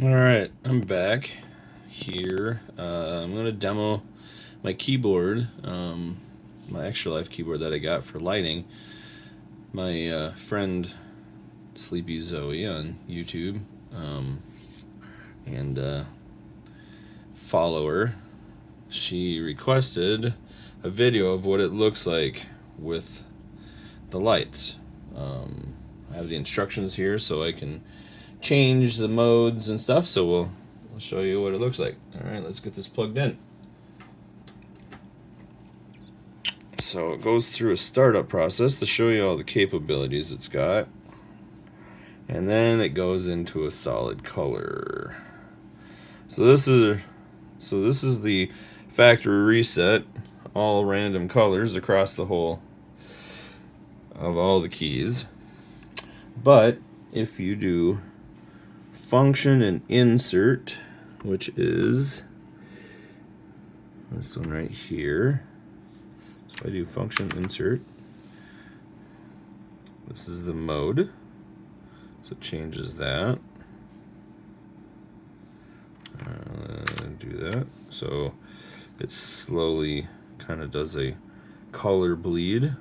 All right, I'm back here. I'm gonna demo my keyboard, my Extra Life keyboard that I got for lighting. My friend Sleepy Zoe on YouTube and follower, she requested a video of what it looks like with the lights. I have the instructions here so I can change the modes and stuff, so I'll show you what it looks like. All right, let's get this plugged in. So it goes through a startup process to show you all the capabilities it's got, and then it goes into a solid color. So this is the factory reset, all random colors across the whole of all the keys. But if you do function and insert, which is this one right here. So I do function insert. This is the mode. So it changes that. Do that. So it slowly kind of does a color bleed,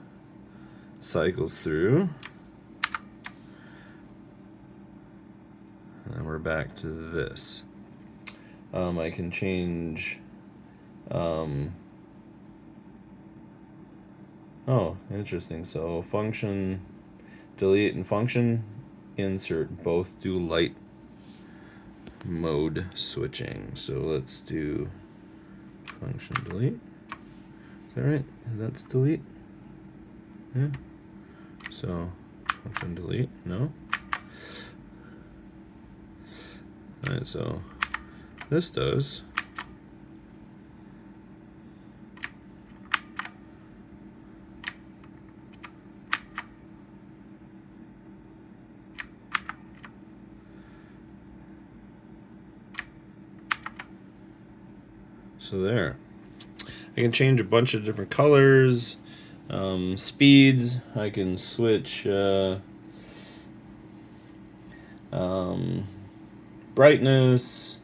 cycles through. And we're back to this. I can change. Oh, interesting. So function delete and function insert both do light mode switching. So let's do function delete. Is that right? That's delete? Yeah. So function delete, no? Alright, so this does. So there. I can change a bunch of different colors, speeds. I can switch brightness.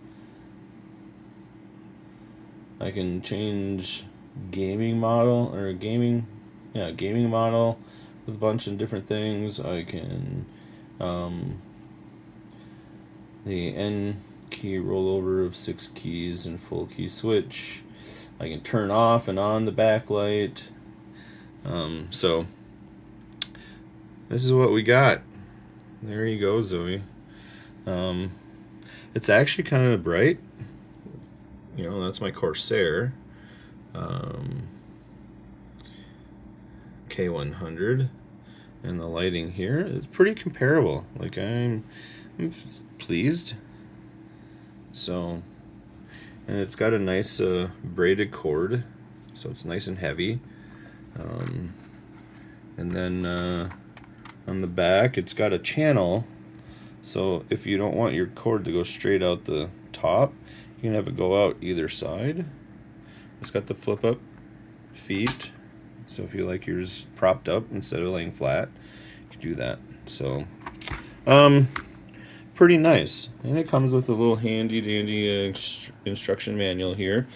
I can change gaming model gaming model with a bunch of different things. I can the N key rollover of 6 keys and full key switch. I can turn off and on the backlight. So this is what we got. There you go, Zoe. It's actually kind of bright. You know, that's my Corsair K100, and the lighting here is pretty comparable. Like I'm pleased. So, and it's got a nice braided cord, so it's nice and heavy. And then on the back, it's got a channel. So if you don't want your cord to go straight out the top, you can have it go out either side. It's got the flip up feet. So if you like yours propped up instead of laying flat, you can do that. So, pretty nice. And it comes with a little handy dandy instruction manual here.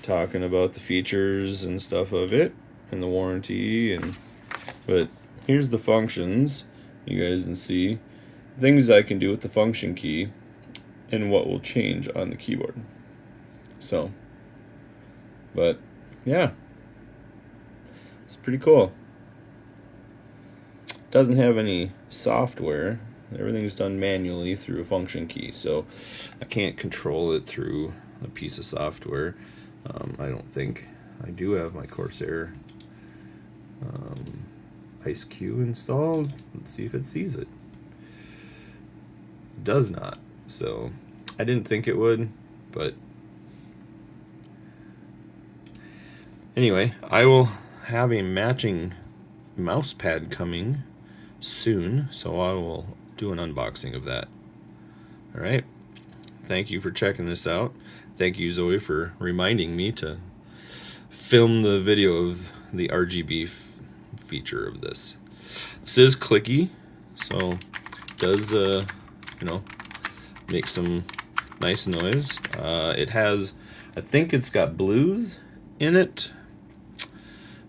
Talking about the features and stuff of it and the warranty, but here's the functions. You guys can see things I can do with the function key and what will change on the keyboard. So, but yeah, it's pretty cool. Doesn't have any software. Everything's done manually through a function key, so I can't control it through a piece of software. I don't think. I do have my Corsair Ice Q installed. Let's see if it sees it. It does not. So I didn't think it would, but anyway, I will have a matching mouse pad coming soon, so I will do an unboxing of that. All right. Thank you for checking this out. Thank you, Zoe, for reminding me to film the video of the RGB feature of this. This is clicky, so does, you know, make some nice noise. It has, I think it's got blues in it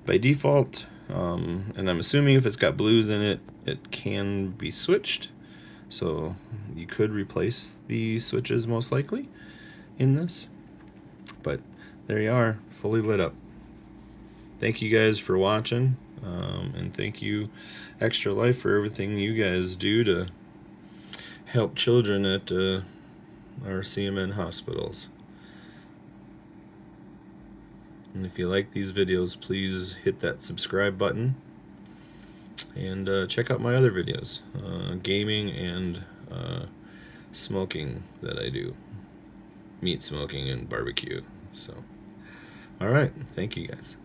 by default, and I'm assuming if it's got blues in it, it can be switched. So you could replace the switches most likely in this. But there you are, fully lit up. Thank you guys for watching, and thank you Extra Life for everything you guys do to help children at our CMN hospitals. And if you like these videos, please hit that subscribe button and check out my other videos, gaming and smoking that I do, meat smoking and barbecue. So, all right, thank you guys.